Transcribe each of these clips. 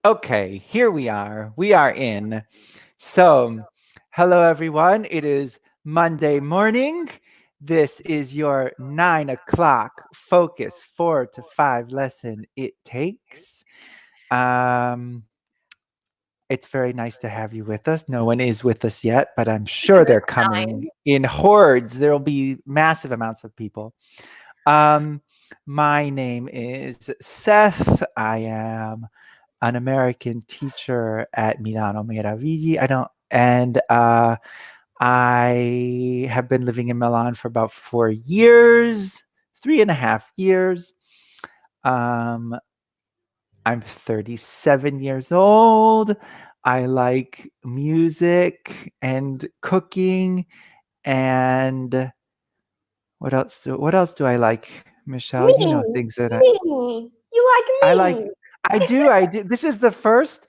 Okay, here we are. We are in. So, hello everyone. It is Monday morning. This is your 9 o'clock focus 4 to 5 lesson it takes. Um, it's very nice to have you with us. No one is with us yet, but I'm sure they're coming in hordes. There will be massive amounts of people. My name is Seth. I am an American teacher at Milano Meravigli. I have been living in Milan for about 4 years, 3.5 years. Um, I'm 37 years old. I like music and cooking, and what else? What else do I like, Michelle? You know Me, things that me. You I like like. me. I do. I do. This is the first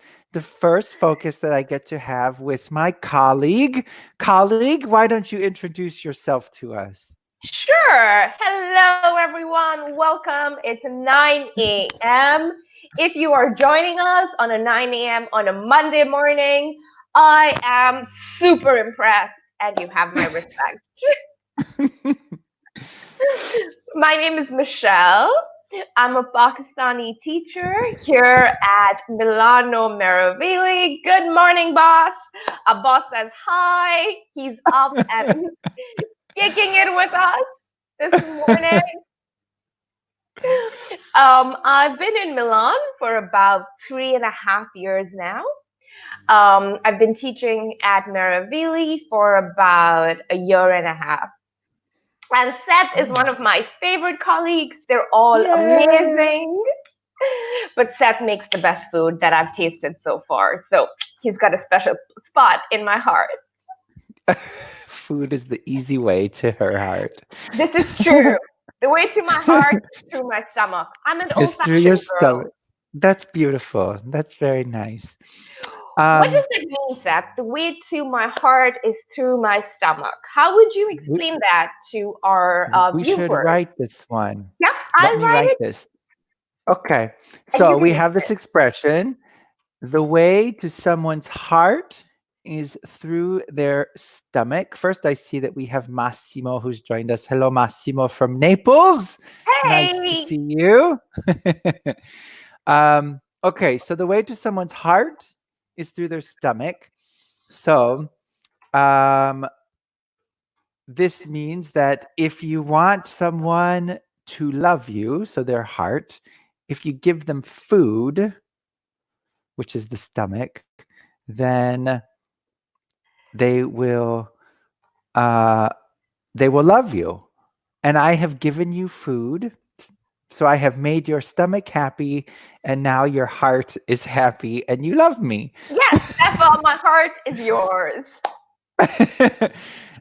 focus that I get to have with my colleague. Colleague, why don't you introduce yourself to us? Sure. Hello, everyone. Welcome. It's 9 a.m. If you are joining us on a 9 a.m. on a Monday morning, I am super impressed and you have my respect. My name is Michelle. I'm a Pakistani teacher here at Milano Meravigli. Good morning, boss. A boss says hi. He's up and kicking it with us this morning. I've been in Milan for about 3.5 years now. I've been teaching at Meravigli for about a year and a half. And Seth is one of my favorite colleagues. They're all Yay! amazing. But Seth makes the best food that I've tasted so far. So he's got a special spot in my heart. Food is the easy way to her heart. This is true. The way to my heart is through my stomach. I'm an old It's through your fashioned stomach. girl. That's beautiful. That's very nice. What does Um, it mean, Seth? The way to my heart is through my stomach. How would you we, explain that to our we should viewers? write this one. Yep, Let I'll me write write it this. Okay. and you So can we mix have this it. expression. The way to someone's heart is through their stomach. First, I see that we have Massimo who's joined us. Hello, Massimo from Naples. Nice to Hey! see you. Okay, so the way to someone's heart is through their stomach. So, um, this means that if you want someone to love you, so their heart, if you give them food, which is the stomach, then they will uh, they will love you. And I have given you food, so I have made your stomach happy, and now your heart is happy, and you love me. Yes, therefore my heart is yours.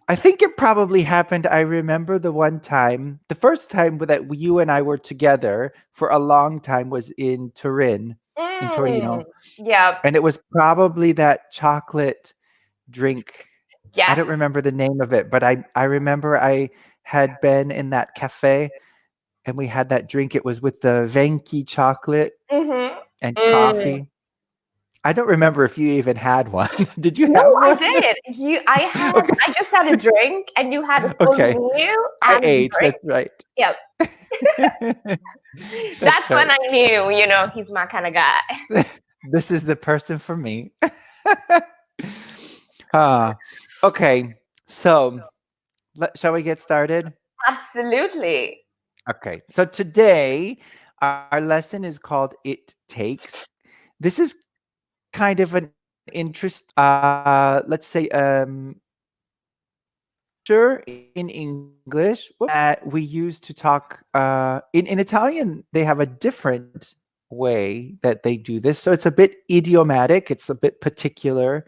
I think it probably happened. I remember the one time, the first time that you and I were together for a long time was in Turin, in Mm, Torino. yeah, And it was probably that chocolate drink. I yes. don't remember the name of it, but I remember I had been in that cafe and we had that drink. It was with the Venki chocolate Mm-hmm. and Mm. coffee. I don't remember if you even had one. Did you No, have I one? did. Okay. I just had a drink and you had a full Okay. meal I and ate. drink. That's right. Yep. That's That's when right. I knew, he's my kind of guy. This is the person for me. Ah, okay. So, shall we get started? Absolutely. Okay. So today our lesson is called It Takes. This is kind of an interest let's say sure in English that we use to talk in Italian they have a different way that they do this. So it's a bit idiomatic, it's a bit particular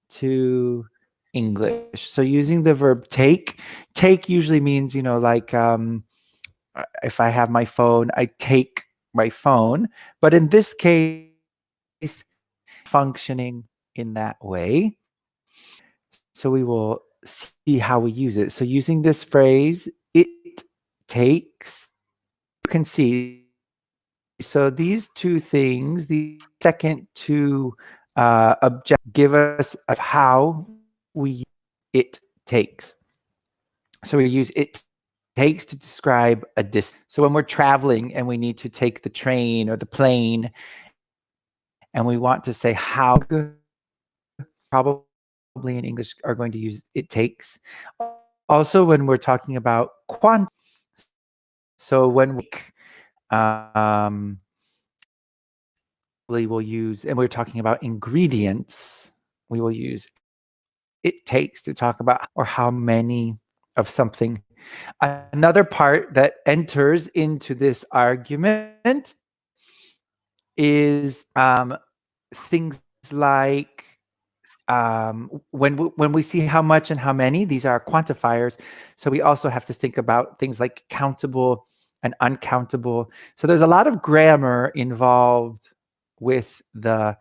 to English. So using the verb take usually means, like if I have my phone, I take my phone. But in this case, functioning in that way. So we will see how we use it. So using this phrase, it takes, you can see So these two things, the second two object give us of how we it takes. So we use it takes to describe a distance. So when we're traveling and we need to take the train or the plane and we want to say how, probably in English are going to use it takes. Also when we're talking about quantity. So when we will use, and we're talking about ingredients, we will use it takes to talk about or how many of something. Another part that enters into this argument is things like when we see how much and how many, these are quantifiers. So we also have to think about things like countable and uncountable. So there's a lot of grammar involved with the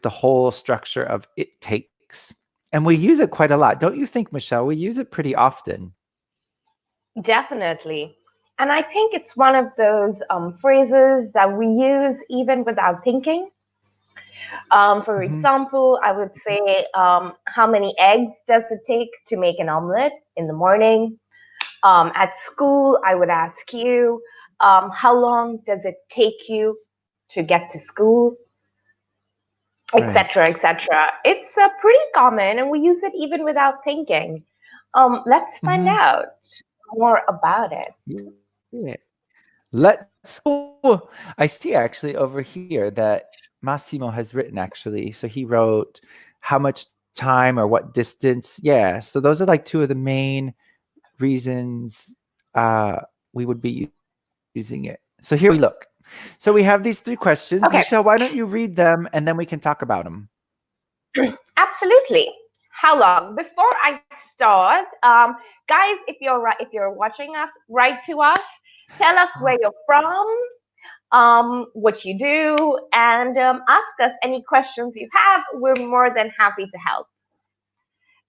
whole structure of it takes. And we use it quite a lot. Don't you think, Michelle? We use it pretty often. Definitely. And I think it's one of those phrases that we use even without thinking. For Mhm. example, I would say, how many eggs does it take to make an omelet in the morning? At school, I would ask you, how long does it take you to get to school? Right. Etc. etc. It's pretty common, and we use it even without thinking. Let's find Mhm. out more about it. Yeah. Let's go. I see actually over here that Massimo has written actually. So he wrote how much time or what distance. Yeah. So those are like two of the main reasons we would be using it. So here we look. So we have these three questions. Okay, Michelle, why don't you read them and then we can talk about them? absolutely. How long? Before I start, guys, if you're watching us, write to us. Tell us where you're from, what you do, and ask us any questions you have. We're more than happy to help.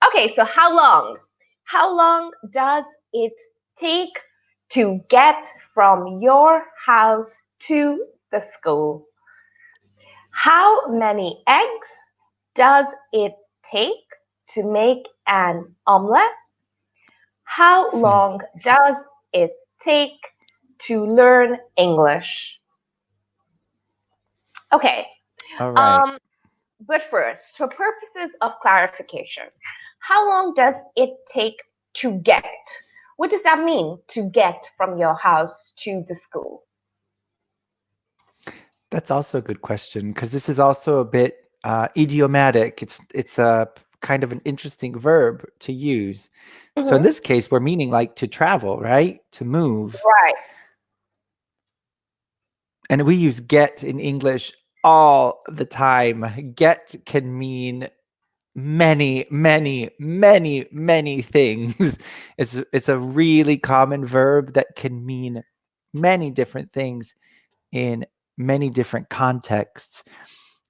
Okay, so how long? How long does it take to get from your house to the school? How many eggs does it take to make an omelette? How Hmm. long does it take to learn English? Okay, All right. um, but first, for purposes of clarification, how long does it take to get? What does that mean to get from your house to the school? That's also a good question because this is also a bit idiomatic. It's a kind of an interesting verb to use. So in Hmm. this case, we're meaning like to travel, right? To move. Right. And we use get in English all the time. Get can mean many, many, many, many things. It's a really common verb that can mean many different things in many different contexts.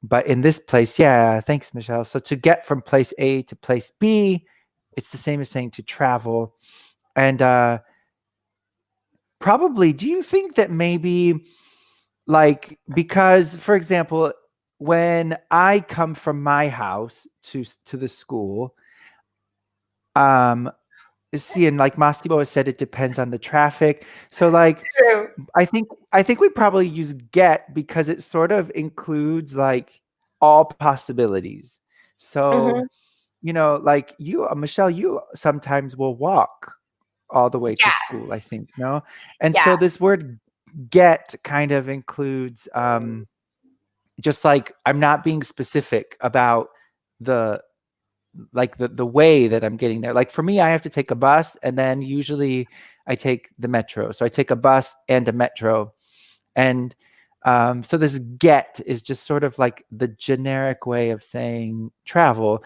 But in this place, yeah, thanks, Michelle. So to get from place A to place B, it's the same as saying to travel. And probably, do you think that maybe like because for example, when I come from my house to the school, um see, and like Massimo has said, it depends on the traffic. So like True. I think we probably use get because it sort of includes like all possibilities. So, Hmm. like you, Michelle, you sometimes will walk all the way to Yes. school, I think, no? And so Yes. this word get kind of includes just like I'm not being specific about the the way that I'm getting there. Like for me, I have to take a bus and then usually I take the metro. So I take a bus and a metro. And so this get is just sort of like the generic way of saying travel,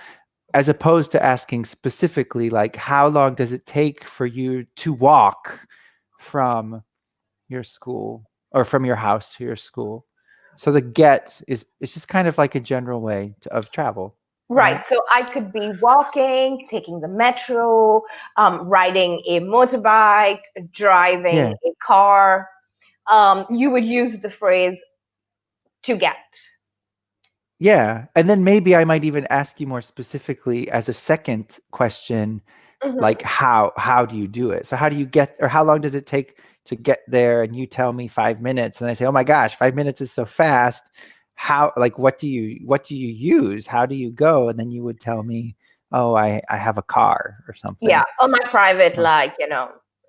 as opposed to asking specifically, like, how long does it take for you to walk from your school or from your house to your school? So the get is it's just kind of like a general way of travel, Right. right? So I could be walking, taking the metro, riding a motorbike, driving Yeah. a car. you would use the phrase to get. Yeah. And then maybe I might even ask you more specifically as a second question, like Mhm. how do you do it? So how do you get, or how long does it take to get there? And you tell me 5 minutes, and I say, oh my gosh, 5 minutes is so fast. How, like, what do you use? How do you go? And then you would tell me, oh, I have a car or Yeah, something. on my private, Oh, like,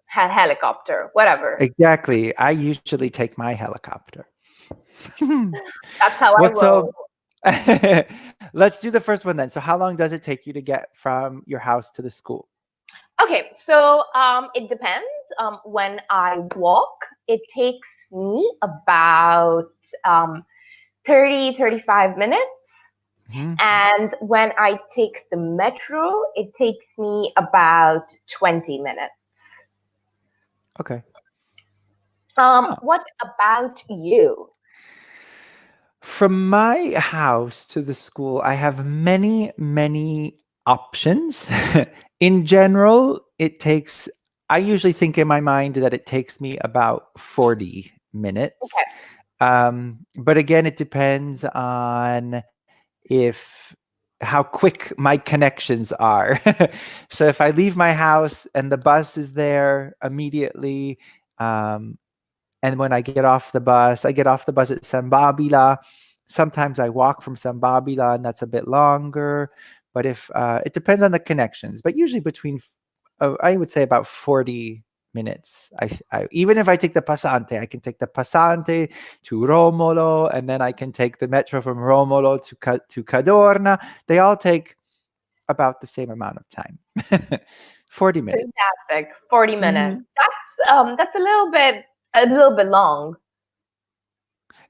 helicopter, whatever. exactly. I usually take my helicopter. That's how I Well, roll. so let's do the first one then. So how long does it take you to get from your house to the school? Okay, so it depends. When I walk, it takes me about 35 minutes. Mhm. And when I take the metro, it takes me about 20 minutes. Okay. Oh. What about you? From my house to the school, I have many, many options. In general, I usually think in my mind that it takes me about 40 minutes. Okay. But again, it depends on if how quick my connections are. So if I leave my house and the bus is there immediately, um, and when I get off the bus at San Babila. Sometimes I walk from San Babila, and that's a bit longer. But if it depends on the connections, but usually I would say about 40 minutes. Even if I take the Passante, I can take the Passante to Romolo, and then I can take the metro from Romolo to Cadorna. They all take about the same amount of time. 40 minutes. Fantastic. 40 minutes. Mhm. That's a little bit long.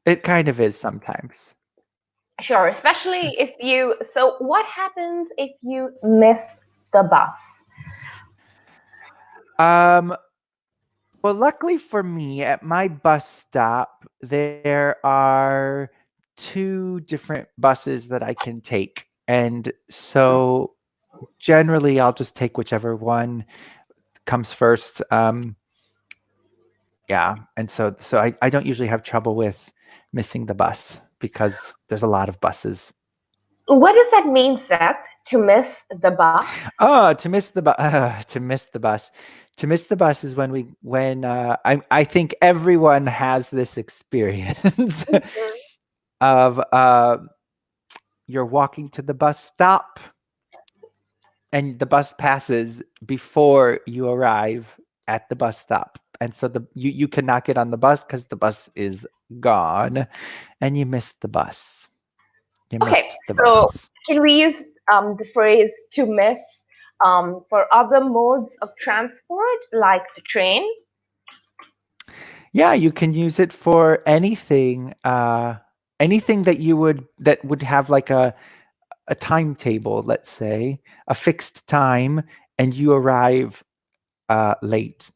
It kind of is sometimes. Sure, especially if so what happens if you miss the bus? Um, well, luckily for me, at my bus stop, there are two different buses that I can take. And so generally, I'll just take whichever one comes first. Yeah. And so I don't usually have trouble with missing the bus because there's a lot of buses. What does that mean, Seth? To miss the bus? Oh, to miss the bus, to miss the bus. To miss the bus is when I think everyone has this experience Mhm. of you're walking to the bus stop and the bus passes before you arrive at the bus stop. And so you cannot get on the bus because the bus is gone and you missed the bus. You Okay, missed the so bus. can we use the phrase to miss for other modes of transport, like the train? Yeah, you can use it for anything. Anything that would have like a timetable, let's say, a fixed time, and you arrive late.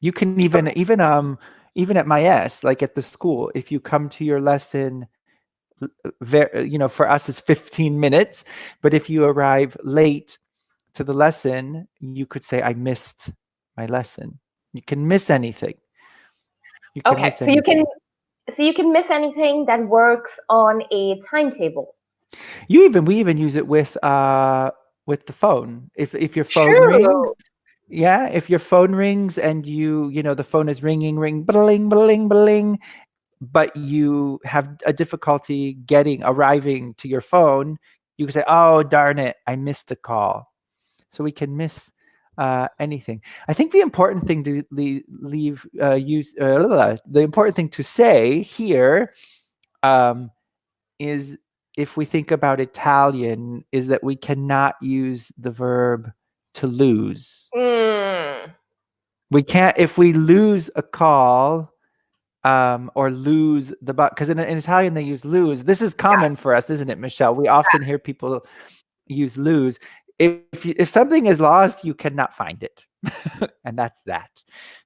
You can even at my S, like at the school, if you come to your lesson, for us it's 15 minutes, but if you arrive late to the lesson, you could say I missed my lesson. You can miss anything. You can Okay, miss so you can anything. so you can miss anything that works on a timetable. We even use it with the phone. If your phone rings, True. yeah, if your phone rings and the phone is ringing, ring, bling, bling, bling, but you have a difficulty arriving to your phone, you can say, "Oh, darn it, I missed a call." So we can miss anything. I think the important thing to the important thing to say here um, is, if we think about Italian, is that we cannot use the verb to lose. Mm, We can't, if we lose a call, or lose the bus, because in Italian they use lose. This is yeah. common for us, isn't it, Michelle? We often hear people use lose. If something is lost, you cannot find it, and that's that.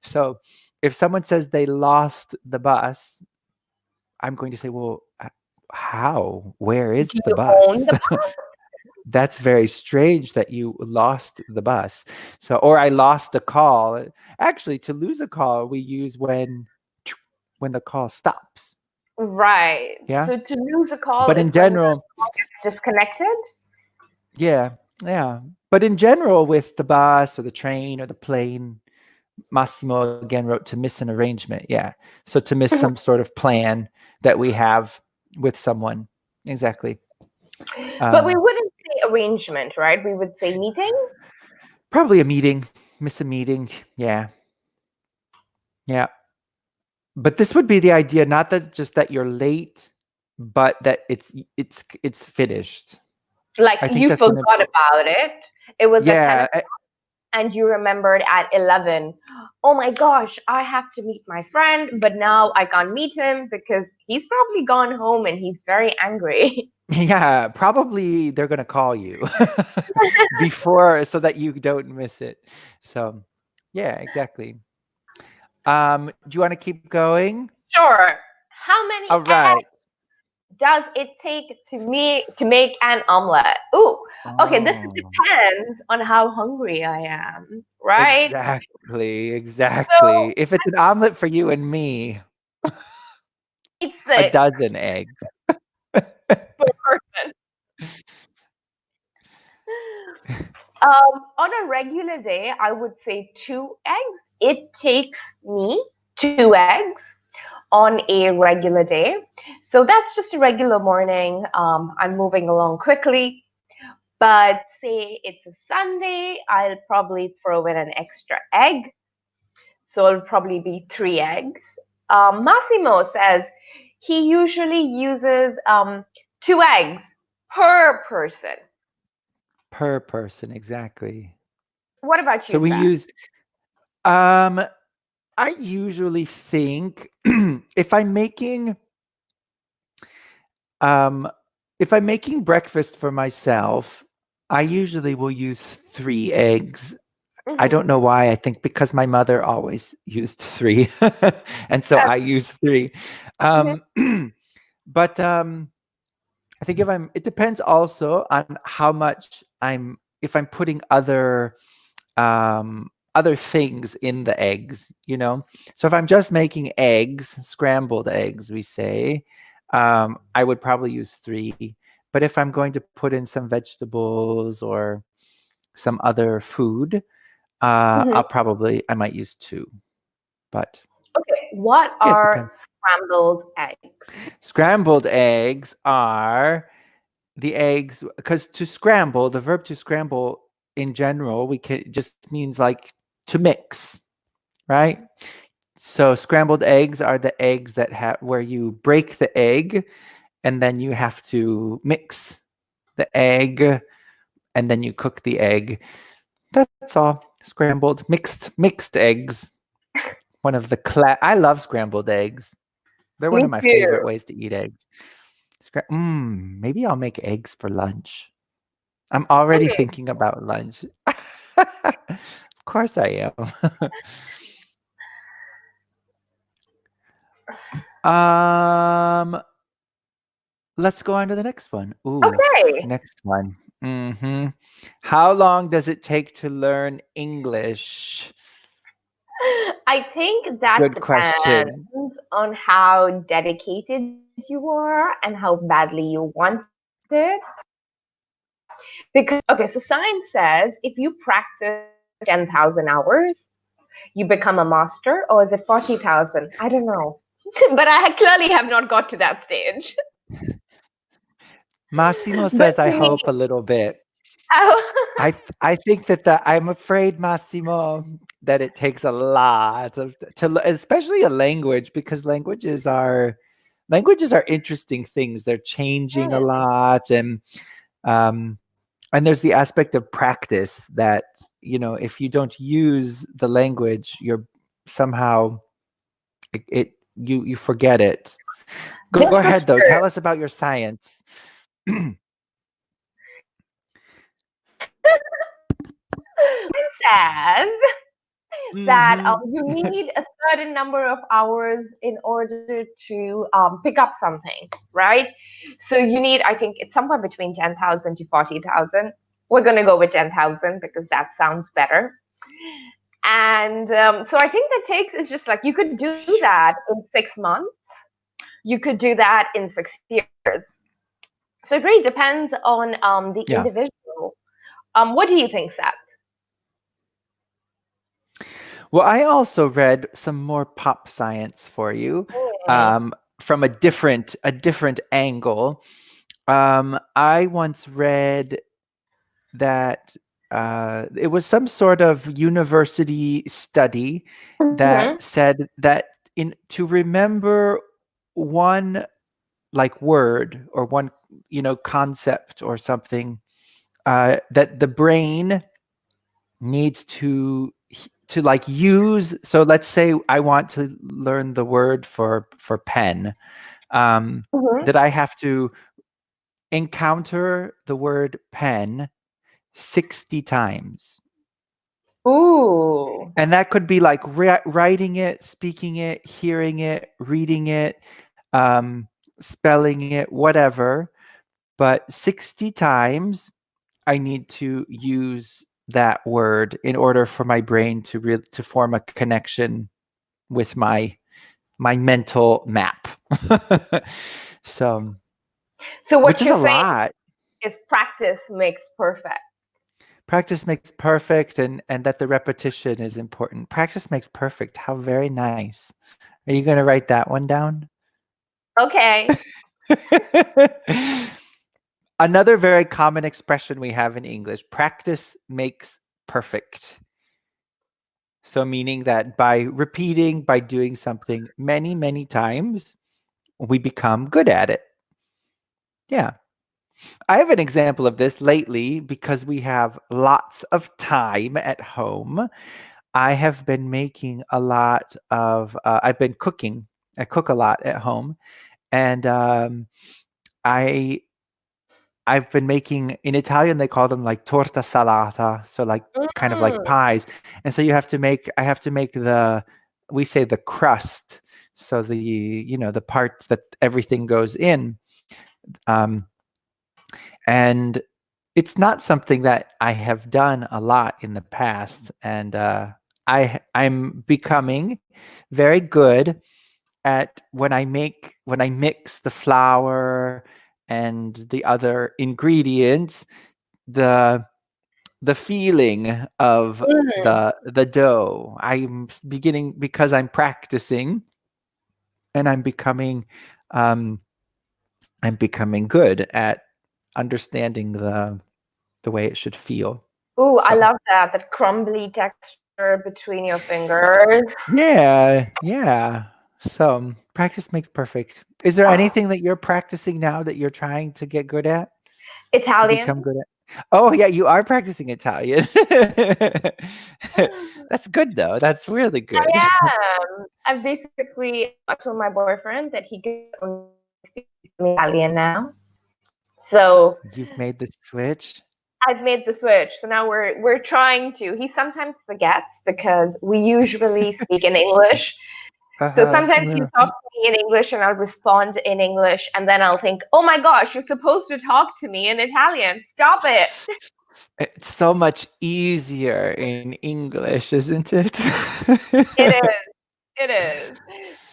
So if someone says they lost the bus, I'm going to say, well, how? Where is Do the you own bus? the That's very strange that you lost the bus. So, or I lost a call. Actually, to lose a call, we use when when the call stops. Right. Yeah. So to lose a call But is in when the general, call gets disconnected. yeah, yeah. But in general, with the bus or the train or the plane, Massimo again wrote to miss an arrangement. Yeah. So to miss some sort of plan that we have with someone. Exactly. But we wouldn't say arrangement, right? We would say meeting. Probably a meeting. Miss a meeting. Yeah. Yeah. But this would be the idea, not that just that you're late, but that it's finished. Like I think you that's forgot about it. It was at 10 yeah. o'clock and you remembered at 11. Oh my gosh, I have to meet my friend, but now I can't meet him because he's probably gone home and he's very angry. Yeah, probably they're gonna call you before so that you don't miss it. So yeah, exactly. Do you want to keep going? Sure. How many All right. eggs does it take to make an omelet? Ooh, okay, this Oh, depends on how hungry I am, right? exactly, So exactly. If it's an omelet for you and me, it's a it dozen eggs. per person. On a regular day, I would say 2 eggs. It takes me 2 eggs on a regular day. So that's just a regular morning. I'm moving along quickly. But say it's a Sunday, I'll probably throw in an extra egg. So it'll probably be 3 eggs. Massimo says he usually uses 2 eggs per person. Per person, exactly. What about So you, we Seth? use I usually think um if I'm making breakfast for myself, I usually will use 3 eggs. I don't Mm-hmm. know why. I think because my mother always used 3 and so I use 3. Mhm. Um but I think it depends also on how much if I'm putting other things in the eggs, you know? So if I'm just making eggs, scrambled eggs, we say, I would probably use 3. But if I'm going to put in some vegetables or some other food, Mhm. I might use 2. But Okay, what yeah, it are depends. scrambled eggs? Scrambled eggs are the eggs, because to scramble, the verb to scramble in general, we can just means like to mix, right? So scrambled eggs are the eggs that have where you break the egg and then you have to mix the egg and then you cook the egg. That's all. Scrambled, mixed eggs. One of the I love scrambled eggs. They're one Me of my favorite too. ways to eat eggs. Maybe I'll make eggs for lunch. I'm already Okay. thinking about lunch. Of course I am. Um, let's go on to the next one. Ooh, Okay. next one. How long does it take to learn English? I think that Good depends question. on how dedicated you are and how badly you want it. Because, okay, so science says if you practice 10,000 hours, you become a master, or is it 40,000? I don't know. But I clearly have not got to that stage. Massimo But says, I to me, hope a little bit. oh, I think that I'm afraid, Massimo, that it takes a lot especially a language, because languages are interesting things. They're changing a lot, um, and there's the aspect of practice that if you don't use the language, you're somehow you forget it. Go that's for ahead though. sure. Tell us about your science. It says that Mhm. you need a certain number of hours in order to pick up something, right? So you need, I think it's somewhere between 10,000 to 40,000. We're going to go with 10,000 because that sounds better. And so I think is just like you could do that in 6 months. You could do that in 6 years. So it really depends on the Yeah. individual. What do you think, Seth? Well, I also read some more pop science for you, from a different angle. I once read that it was some sort of university study that said that to remember one like word or one concept or something, that the brain needs to like use. So let's say I want to learn the word for pen, that I have to encounter the word pen 60 times. Ooh. And that could be like writing it, speaking it, hearing it, reading it, spelling it, whatever. But 60 times I need to use that word in order for my brain to form a connection with my mental map. So what which is you're a saying lot. is practice makes perfect. Practice makes perfect, and that the repetition is important. Practice makes perfect. How very nice. Are you going to write that one down? Okay. Another very common expression we have in English: practice makes perfect. So meaning that by repeating, by doing something many, many times, we become good at it. Yeah. I have an example of this lately because we have lots of time at home. I have been making a lot of, I've been cooking. I cook a lot at home. And I've been making, in Italian, they call them like torta salata. So like kind of like pies. And so I have to make we say the crust. So the part that everything goes in. And it's not something that I have done a lot in the past. And I'm becoming very good at when I mix the flour and the other ingredients, the feeling of the dough. I'm beginning, because I'm practicing, and I'm becoming good at understanding the way it should feel. Ooh, I So love that crumbly texture between your fingers. yeah. So practice makes perfect. Is there anything that you're practicing now that you're trying to get good at? To become Italian. good at? Oh yeah, you are practicing Italian. That's good though. That's really good. I've basically told my boyfriend that he can only speak Italian now. So You've made the switch? I've made the switch. So now we're trying to. He sometimes forgets because we usually speak in English. So sometimes he'll talk to me in English and I'll respond in English, and then I'll think, oh my gosh, you're supposed to talk to me in Italian. Stop it. It's so much easier in English, isn't it? It is. It is.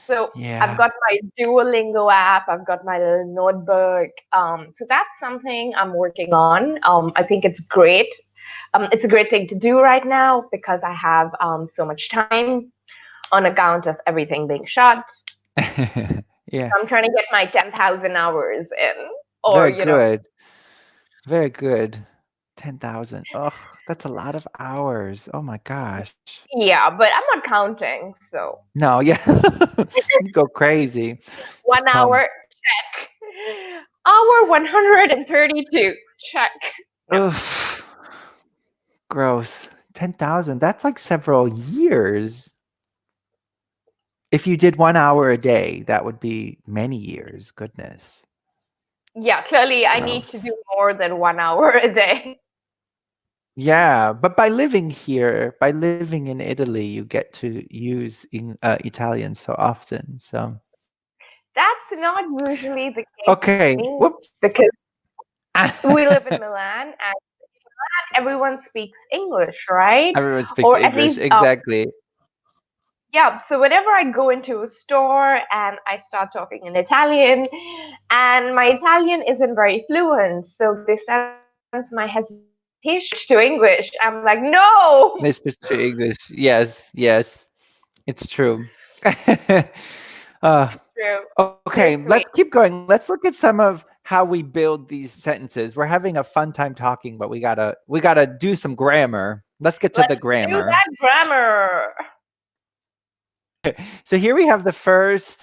So Yeah. I've got my Duolingo app. I've got my little notebook. So that's something I'm working on. I think it's great. It's a great thing to do right now because I have so much time on account of everything being shut. Yeah. I'm trying to get my 10,000 hours in. Or, Very good. Very good. 10,000. Oh, that's a lot of hours. Oh my gosh. Yeah, but I'm not counting. So No, yeah. You go crazy. 1 hour, check. Hour 132, check. Ugh. Gross. 10,000. That's like several years. If you did 1 hour a day, that would be many years. Goodness. Yeah, clearly I need to Gross. do more than 1 hour a day. Yeah, but by living here, by living in Italy, you get to use Italian so often. So That's not usually the case okay. for me Whoops. because we live in Milan, and everyone speaks English, right? Everyone speaks Or at English. least, Exactly. yeah. So whenever I go into a store and I start talking in Italian, and my Italian isn't very fluent, so they sense my hesitation to English. I'm like, no. They switch to English. Yes, yes, it's true. uh, True. You're okay, sweet. let's keep going. Let's look at some of how we build these sentences. We're having a fun time talking, but we gotta do some grammar. Let's get to the Let's do grammar. that grammar. So here we have the first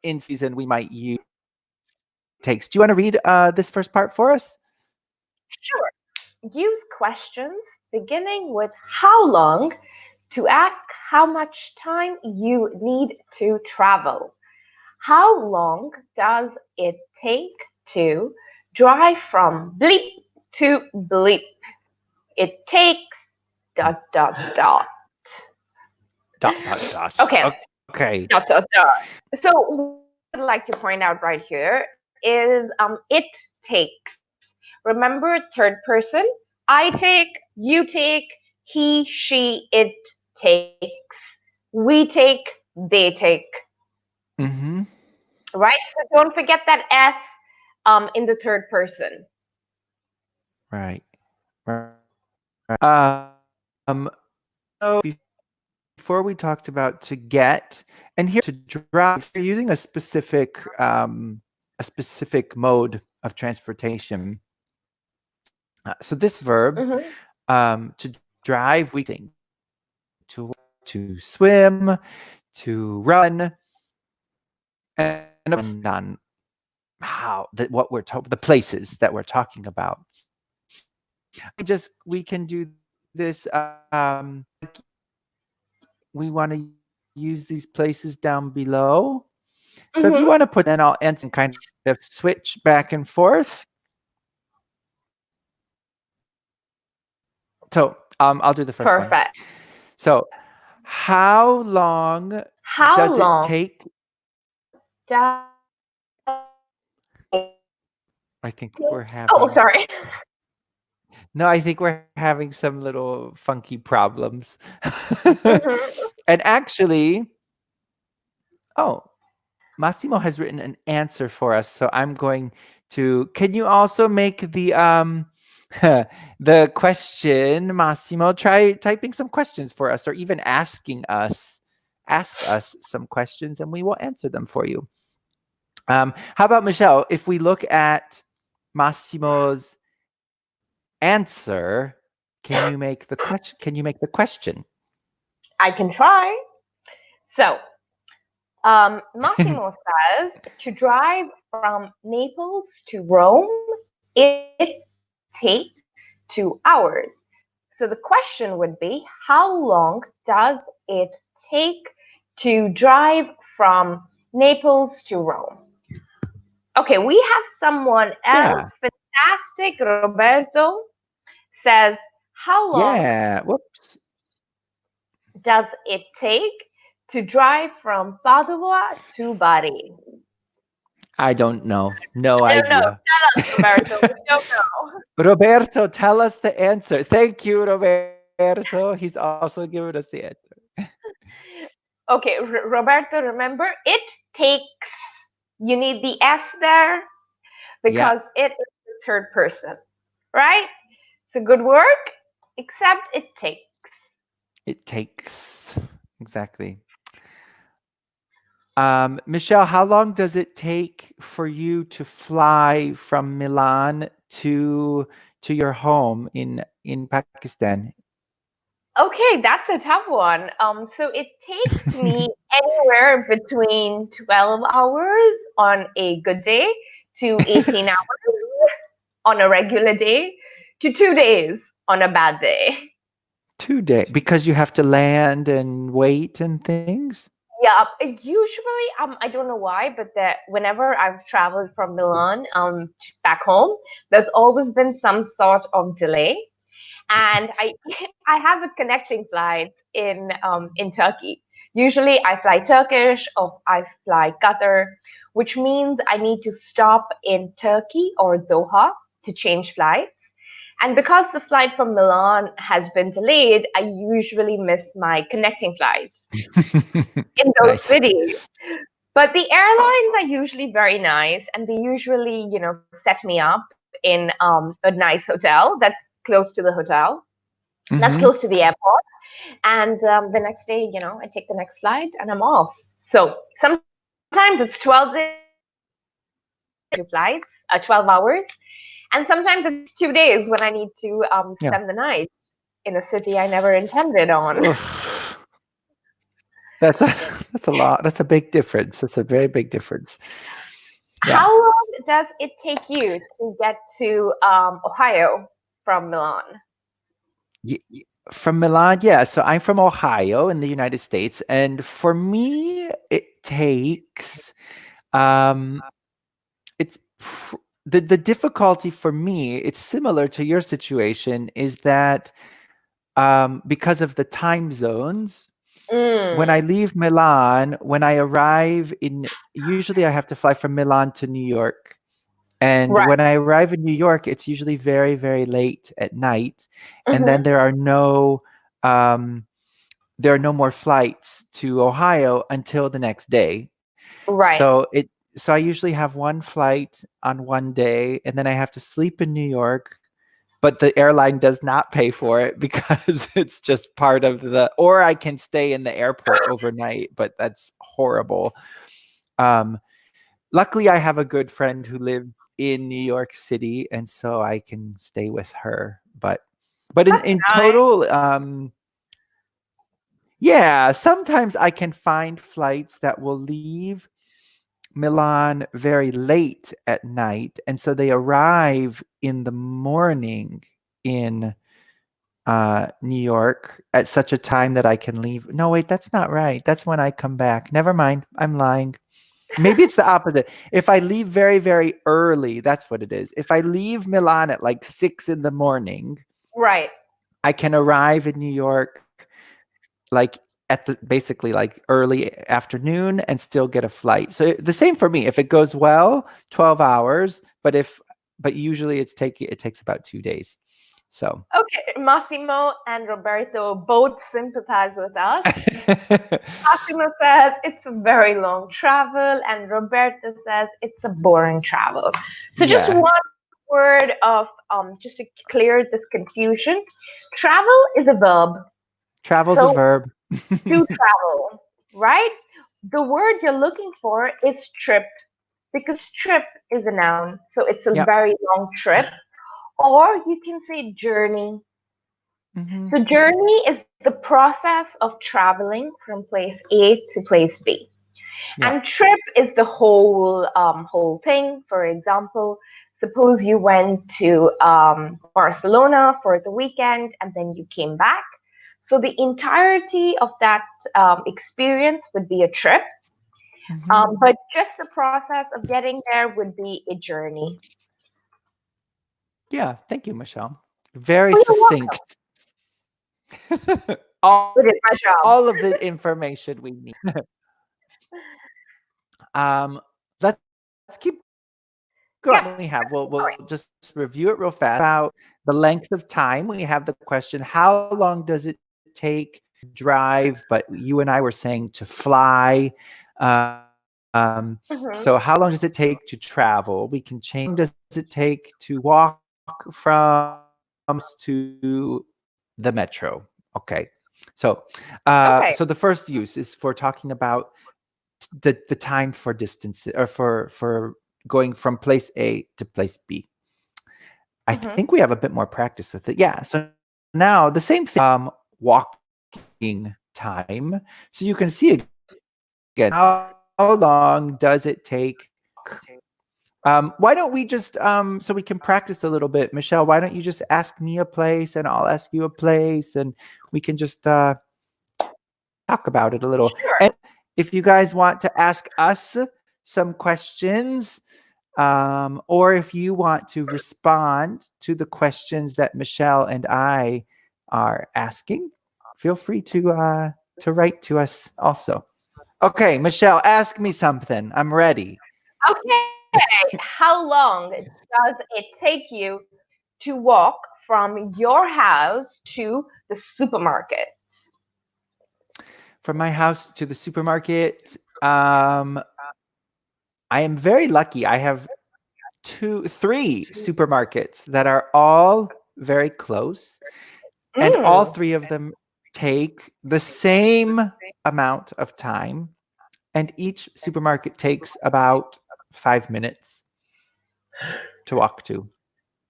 in season we might use takes. Do you want to read this first part for us? Sure. Use questions beginning with how long to ask how much time you need to travel. How long does it take to drive from bleep to bleep? It takes dot dot dot. Dot. Okay, Okay. dot dot dot. So what I'd like to point out right here is it takes. Remember third person. I take, you take, he, she, it takes. We take, they take. Mm-hmm. Right? So don't forget that S in the third person. Right. Right. So before we talked about to get, and here to drive, you're using a specific mode of transportation. So this verb, to drive, we think to swim, to run, and on the places that we're talking about. We can do this. We want to use these places down below. So if you want to put, then I'll and kind of switch back and forth. So I'll do the first one. Perfect. So how long does it take? I think we're having. Oh, sorry. No, I think we're having some little funky problems. And actually, Massimo has written an answer for us. So I'm going to, can you also make the the question, Massimo? Try typing some questions for us, or even ask us some questions and we will answer them for you. How about Michelle? If we look at Massimo's answer, can you make the question? I can try. So, Massimo says to drive from Naples to Rome, it takes 2 hours. So the question would be, how long does it take to drive from Naples to Rome? Okay, we have someone else. Yeah. Fantastic. Roberto says, how long Whoops. does it take to drive from Padua to Bari? I don't know. No I don't know. idea. Tell us, Roberto. We don't know. Roberto, tell us the answer. Thank you, Roberto. He's also given us the answer. Okay, Roberto, remember, it takes. You need the S there because it is the third person, right? It's a good work, except it takes. It takes. Exactly. Michelle, how long does it take for you to fly from Milan to your home in Pakistan? Okay, that's a tough one. So it takes me anywhere between 12 hours on a good day to 18 hours on a regular day to 2 days on a bad day. 2 days because you have to land and wait and things? Yeah, usually I don't know why, but that whenever I've traveled from Milan back home, there's always been some sort of delay. And I I have a connecting flight in Turkey. Usually I fly Turkish or I fly Qatar, which means I need to stop in Turkey or Doha to change flights. And because the flight from Milan has been delayed, I usually miss my connecting flights in those Nice. cities. But the airlines are usually very nice, and they usually, set me up in a nice hotel that's close to the hotel, that's Hmm. close to the airport. And the next day, I take the next flight and I'm off. So sometimes it's 12 flights, 12 hours. And sometimes it's 2 days when I need to Yeah. spend the night in a city I never intended on. Oof. That's a lot. That's a big difference. That's a very big difference. Yeah. How long does it take you to get to Ohio from Milan? From Milan, yeah. So I'm from Ohio in the United States, and for me, it takes um, it's the difficulty for me. It's similar to your situation, is that because of the time zones. When I Mm, leave Milan, when I arrive in, usually I have to fly from Milan to New York. And right. when I arrive in New York, it's usually very, very late at night. And then Hmm. um, there are no more flights to Ohio until the next day. Right. So I usually have one flight on one day, and then I have to sleep in New York, but the airline does not pay for it because it's just part of or I can stay in the airport overnight, but that's horrible. Um, Luckily, I have a good friend who lives in New York City, and so I can stay with her. But in That's in nice. total, yeah, sometimes I can find flights that will leave Milan very late at night, and so they arrive in the morning in New York at such a time that I can leave. No, wait, that's not right. That's when I come back. Never mind. I'm lying. Maybe it's the opposite. If I leave very, very early, that's what it is. If I leave Milan at like 6 in the morning, Right. I can arrive in New York like at the basically like early afternoon and still get a flight. So the same for me. If it goes well, 12 hours, but usually it takes about 2 days. So Okay, Massimo and Roberto both sympathize with us. Massimo says it's a very long travel, and Roberto says it's a boring travel. So just yeah, one word of just to clear this confusion. Travel is a verb. travel's a So verb. to travel, right? The word you're looking for is trip because trip is a noun. So it's a Yep. very long trip. Or you can say journey. Hmm. So journey is the process of traveling from place A to place B. And Yep. trip is the whole thing. For example, suppose you went to Barcelona for the weekend and then you came back. So the entirety of that experience would be a trip, Hmm. but just the process of getting there would be a journey. Yeah. Thank you, Michelle. Very Oh, you're welcome. succinct. It is my job. All of the information we need. Um, let's keep Yeah. going. We'll just review it real fast. About the length of time, we have the question: how long does it take to drive? But you and I were saying to fly. Uh, Hmm. so how long does it take to travel? We can change. Does it take to walk from to the metro? Okay. So, Okay. so the first use is for talking about the time for distance or for going from place A to place B. I Hmm. think we have a bit more practice with it. Yeah. So now the same thing. Walking time. So you can see again how long does it take. Why don't we just so we can practice a little bit, Michelle? Why don't you just ask me a place and I'll ask you a place, and we can just talk about it a little. Sure. And if you guys want to ask us some questions, or if you want to respond to the questions that Michelle and I are asking, feel free to write to us also. Okay, Michelle, ask me something. I'm ready. Okay. How long does it take you to walk from your house to the supermarket? From my house to the supermarket, I am very lucky. I have three supermarkets that are all very close, and all Mm, three of them take the same amount of time, and each supermarket takes about 5 minutes to walk to.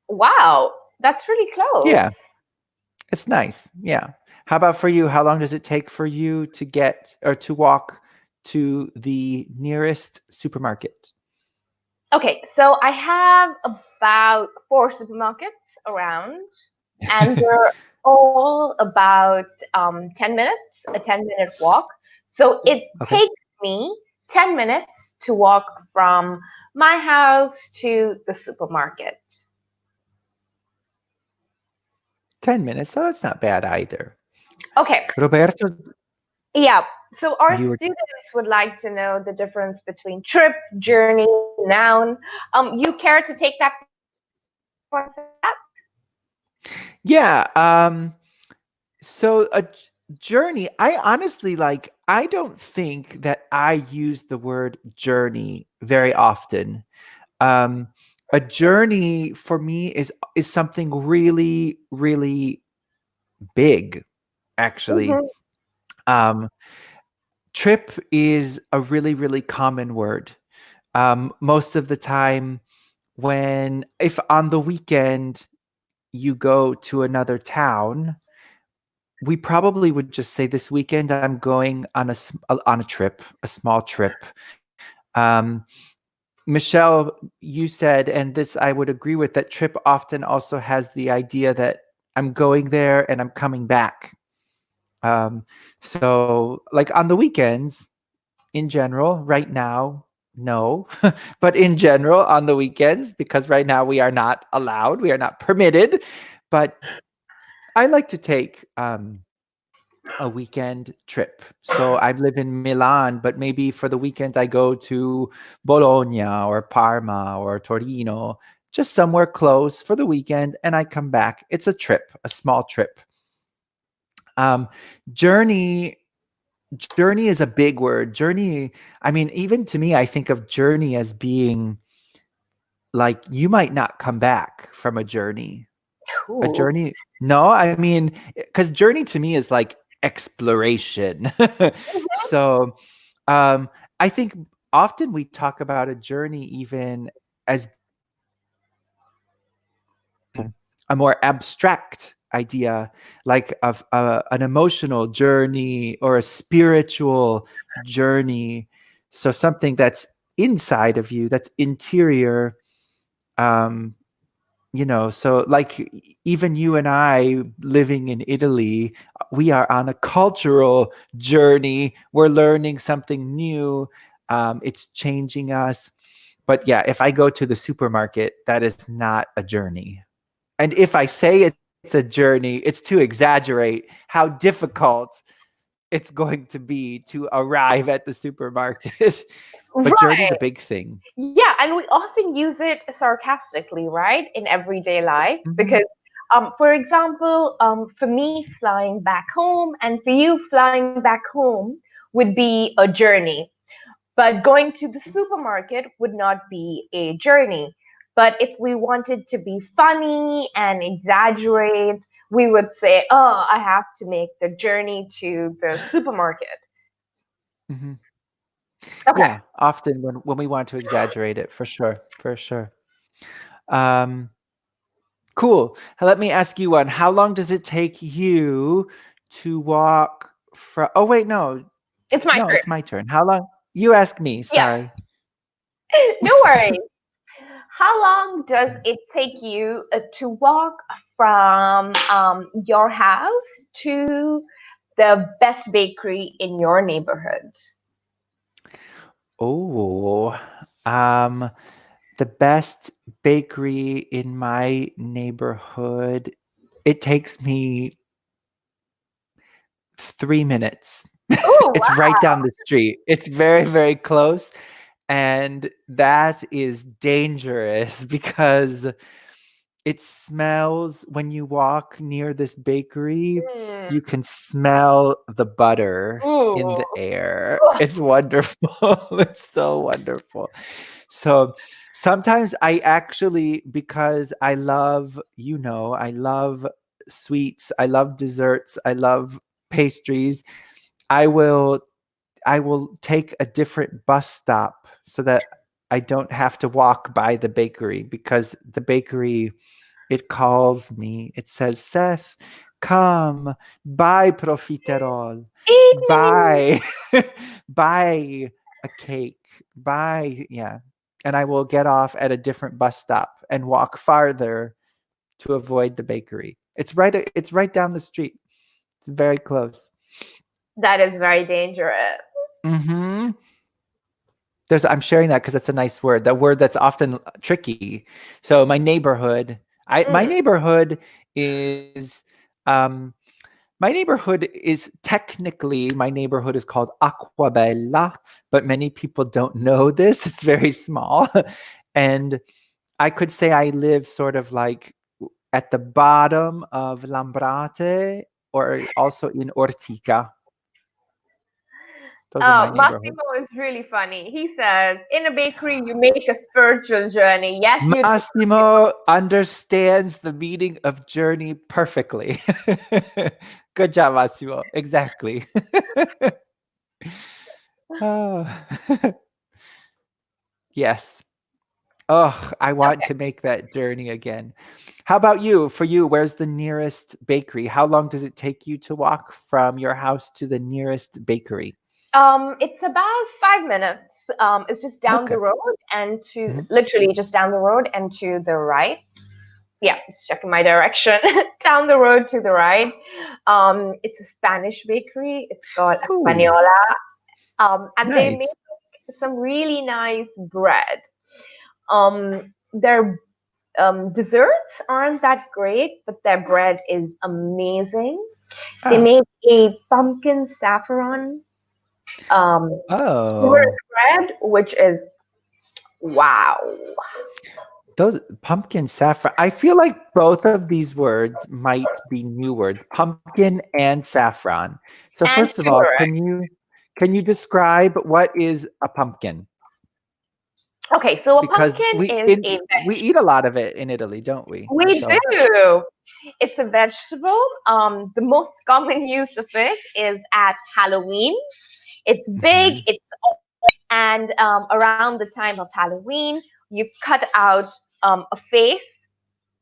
wow, that's really close. Yeah, it's nice. Yeah. How about for you? How long does it take for you to get or to walk to the nearest supermarket? Okay, so I have about four supermarkets around, and they're all about 10 minutes, a 10-minute walk. So it Okay. takes me 10 minutes to walk from my house to the supermarket. 10 minutes. So that's not bad either. Okay, Roberto, yeah. So our you were students would like to know the difference between trip, journey, noun. You care to take that one for that? Yeah. So a journey, I honestly I don't think that I use the word journey very often. Um, a journey for me is something really, really big, actually. Mhm. Um, trip is a really, really common word. Most of the time, if on the weekend you go to another town, we probably would just say this weekend I'm going on a trip, a small trip. Um, Michelle, you said, and this I would agree with, that trip often also has the idea that I'm going there and I'm coming back. So like on the weekends, in general, right now, no, but in general, on the weekends, because right now we are not allowed, we are not permitted, but I like to take a weekend trip. So I live in Milan, but maybe for the weekend I go to Bologna or Parma or Torino, just somewhere close for the weekend, and I come back. It's a trip, a small trip. Um, journey journey is a big word. Journey, I mean, even to me, I think of journey as being like you might not come back from a journey. A Ooh. journey? No, I mean, because journey to me is like exploration. So um, I think often we talk about a journey even as a more abstract idea, like of an emotional journey or a spiritual journey. So something that's inside of you, that's interior. Um, so like even you and I living in Italy, we are on a cultural journey. We're learning something new. It's changing us. But yeah, if I go to the supermarket, that is not a journey. And if I say it's a journey, it's to exaggerate how difficult it's going to be to arrive at the supermarket. But journey is a Right. big thing. Yeah, and we often use it sarcastically, right, in everyday life. Mhm. Because, for example, for me, flying back home and for you, flying back home would be a journey. But going to the supermarket would not be a journey. But if we wanted to be funny and exaggerate, we would say, oh, I have to make the journey to the supermarket. Mhm. Okay. Yeah, often when we want to exaggerate it, for sure, for sure. Um, cool. Let me ask you one. How long does it take you to walk from? Oh wait, no, It's my no, turn. it's my turn. How long? You ask me. Yeah, Sorry. no worries. How long does it take you to walk from your house to the best bakery in your neighborhood? Oh, um, the best bakery in my neighborhood. It takes me 3 minutes. Oh, It's right down the street. It's very, very close. And that is dangerous because it smells when you walk near this bakery. Mm. You can smell the butter in the Ooh. air. It's wonderful. It's so wonderful. So sometimes I actually, because I love, I love sweets, I love desserts, I love pastries, I will take a different bus stop so that I don't have to walk by the bakery, because the bakery, it calls me. It says, Seth, come, buy profiterol, Eat me. buy, buy a cake, buy, yeah. And I will get off at a different bus stop and walk farther to avoid the bakery. It's right down the street. It's very close. That is very dangerous. Mm-hmm. I'm sharing that because it's a nice word. That word that's often tricky. So my neighborhood, my Mm. neighborhood is um my neighborhood is technically, my neighborhood is called Aquabella, but many people don't know this. It's very small. And I could say I live sort of like at the bottom of Lambrate, or also in Ortica. Those are my neighborhoods. Massimo is really funny. He says, in a bakery, you make a spiritual journey. Yes, you do. Massimo understands the meaning of journey perfectly. Good job, Massimo. Exactly. Oh. Yes. Oh, I want Okay. to make that journey again. How about you? For you, where's the nearest bakery? How long does it take you to walk from your house to the nearest bakery? It's about 5 minutes. It's just down Okay. the road and to Mhm. literally just down the road and to the right. Yeah, just checking my direction. Down the road to the right. It's a Spanish bakery. It's called Ooh, Española. And they make nice. some really nice bread. Their desserts aren't that great, but their bread is amazing. They Ah. make a pumpkin saffron um, Oh. turmeric bread, which is wow. Those pumpkin saffron. I feel like both of these words might be new words, pumpkin and saffron. So And first of all, turmeric. can you describe what is a pumpkin? Okay, so a Because pumpkin we is in a we vegetable. eat a lot of it in Italy, don't we? We So do. It's a vegetable. The most common use of it is at Halloween. It's big. mhm, It's and around the time of Halloween, you cut out a face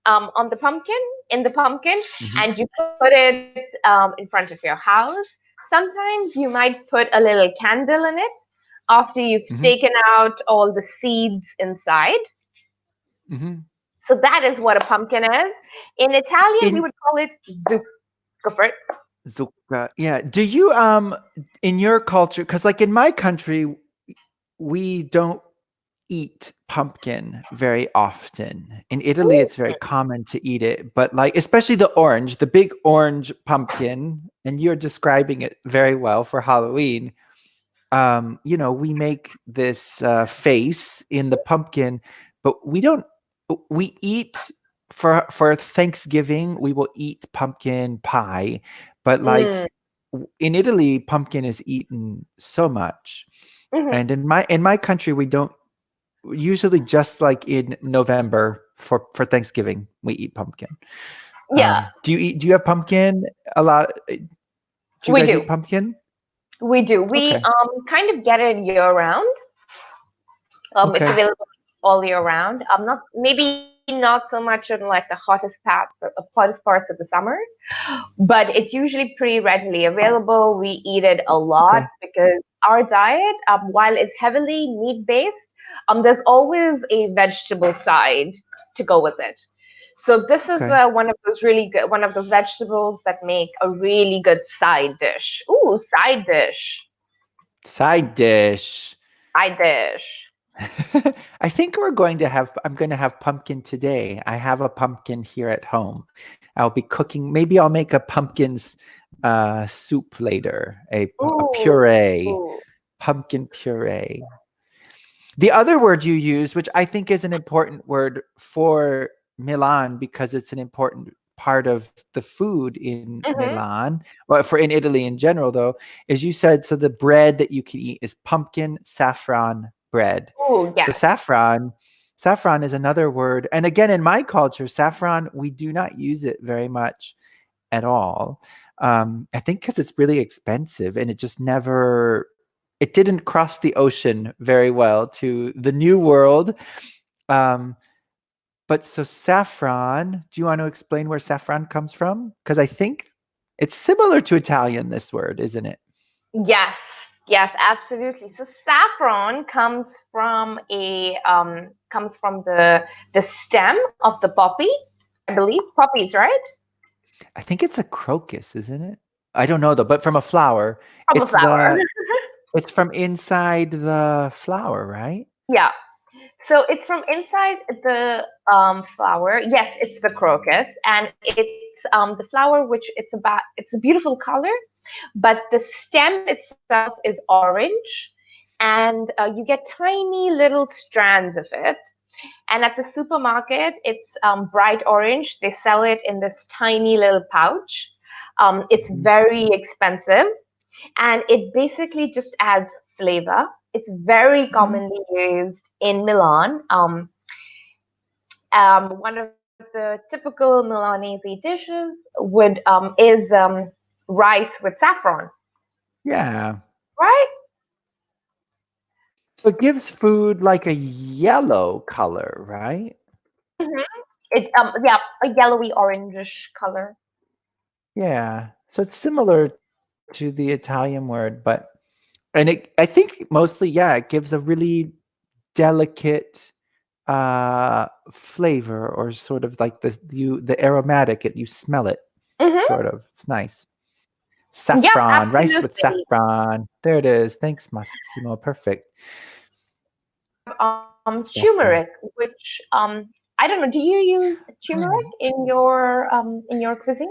on the pumpkin in the pumpkin, mhm, and you put it in front of your house. Sometimes you might put a little candle in it after you've mhm, taken out all the seeds inside. mhm. So that is what a pumpkin is. In Italian, we In would call it zucca. Go for it. zucca, yeah. Do you in your culture, because like in my country, we don't eat pumpkin very often. In Italy, Ooh. it's very common to eat it, but like especially the big orange pumpkin, and you're describing it very well for Halloween. We make this face in the pumpkin, but we don't. We eat for Thanksgiving. We will eat pumpkin pie, but Mm, like in Italy, pumpkin is eaten so much. hmm. And in my country, we don't usually, just like in November for Thanksgiving, we eat pumpkin. Yeah, Do you have pumpkin a lot? Do you we guys do. eat pumpkin? We do. We Okay. kind of get it year round. It's Okay. available all year round. Not maybe not so much in like the hottest parts of the summer, but it's usually pretty readily available. We eat it a lot Okay. because our diet, while it's heavily meat based, there's always a vegetable side to go with it. So this is Okay. one of those vegetables that make a really good side dish. Ooh, side dish, Side dish. side dish. I think I'm going to have pumpkin today. I have a pumpkin here at home. I'll be cooking. Maybe I'll make a pumpkin's soup later, a Ooh, puree, ooh. pumpkin puree. The other word you use, which I think is an important word for Milan because it's an important part of the food in Mm-hmm. Milan, or for in Italy in general, though, is you said, so the bread that you can eat is pumpkin saffron bread. Oh, So yes. saffron is another word. And again, in my culture, saffron, we do not use it very much at all. I think because it's really expensive and it didn't cross the ocean very well to the new world. But so saffron, do you want to explain where saffron comes from? Because I think it's similar to Italian, this word, isn't it? Yes, yes, absolutely. So saffron comes from the stem of the poppy, I believe. Poppies, right? I think it's a crocus, isn't it? I don't know though, but from a flower. From a flower. It's from inside the flower, right? Yeah. So it's from inside the flower. Yes, it's the crocus, and it's the flower, which it's a beautiful color, but the stem itself is orange, and you get tiny little strands of it. And at the supermarket, it's bright orange. They sell it in this tiny little pouch. It's very expensive, and it basically just adds flavor. It's very commonly used in Milan. One of the typical Milanese dishes is rice with saffron. Yeah. Right? So it gives food like a yellow color, right? Mm-hmm. It's yeah, a yellowy orangish color. Yeah. So it's similar to the Italian word, I think mostly, yeah, it gives a really delicate flavor, or sort of like the aromatic, you smell it, Mm-hmm. sort of. It's nice. Yeah, Saffron, rice with absolutely. saffron. There it is. Thanks, Massimo. Perfect. Saffron. Turmeric, which I don't know. Do you use turmeric in your cuisine?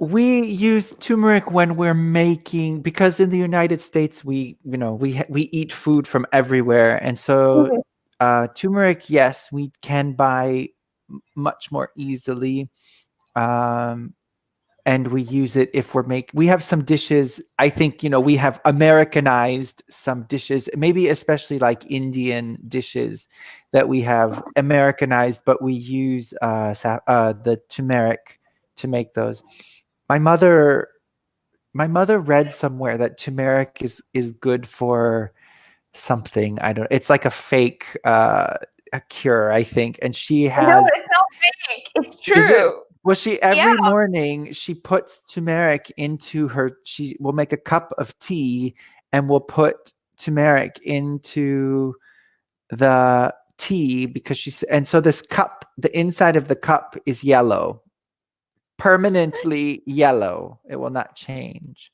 We use turmeric when we're making, because in the United States we eat food from everywhere, and so Mm-hmm. turmeric, yes, we can buy much more easily, and we use it if we have some dishes. I think we have Americanized some dishes, maybe especially like Indian dishes that we have Americanized, but we use the turmeric to make those. My mother read somewhere that turmeric is good for something. I don't. It's like a fake a cure, I think. And she No, has. it's not fake. It's Is it? true. Well, every morning she puts turmeric into her. She will make a cup of tea and will put turmeric into the tea, because and so this cup, the inside of the cup is yellow, permanently yellow. It will not change.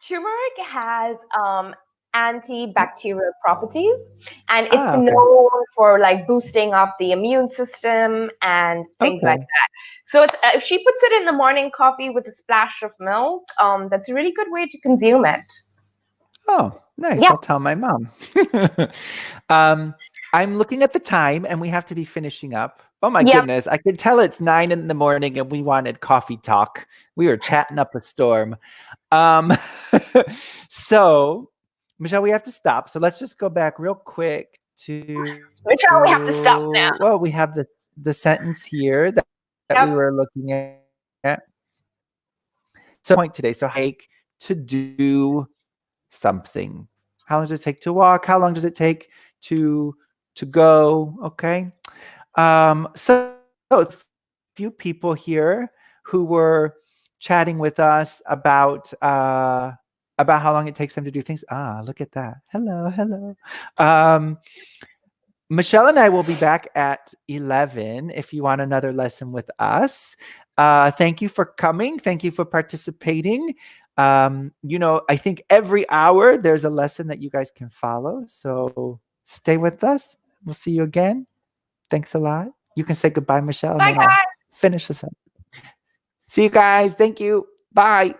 Turmeric has antibacterial properties, and it's Okay. known for like boosting up the immune system and things like Okay. that. So if she puts it in the morning coffee with a splash of milk, that's a really good way to consume it. Oh, nice. Yeah. I'll tell my mom. I'm looking at the time and we have to be finishing up. Oh my goodness. I could tell it's 9 in the morning and we wanted coffee talk. We were chatting up a storm. So, Michelle, we have to stop. So let's just go back real quick to Michelle, we have to stop now. Well, we have the sentence here that we were looking at. So point today. So take to do something. How long does it take to walk? How long does it take to go? Okay. So a few people here who were chatting with us about how long it takes them to do things. Look at that. Hello. Michelle and I will be back at 11 if you want another lesson with us. Thank you for coming. Thank you for participating. I think every hour there's a lesson that you guys can follow. So stay with us. We'll see you again. Thanks a lot. You can say goodbye, Michelle. Bye, and then I'll finish this up. See you guys. Thank you. Bye.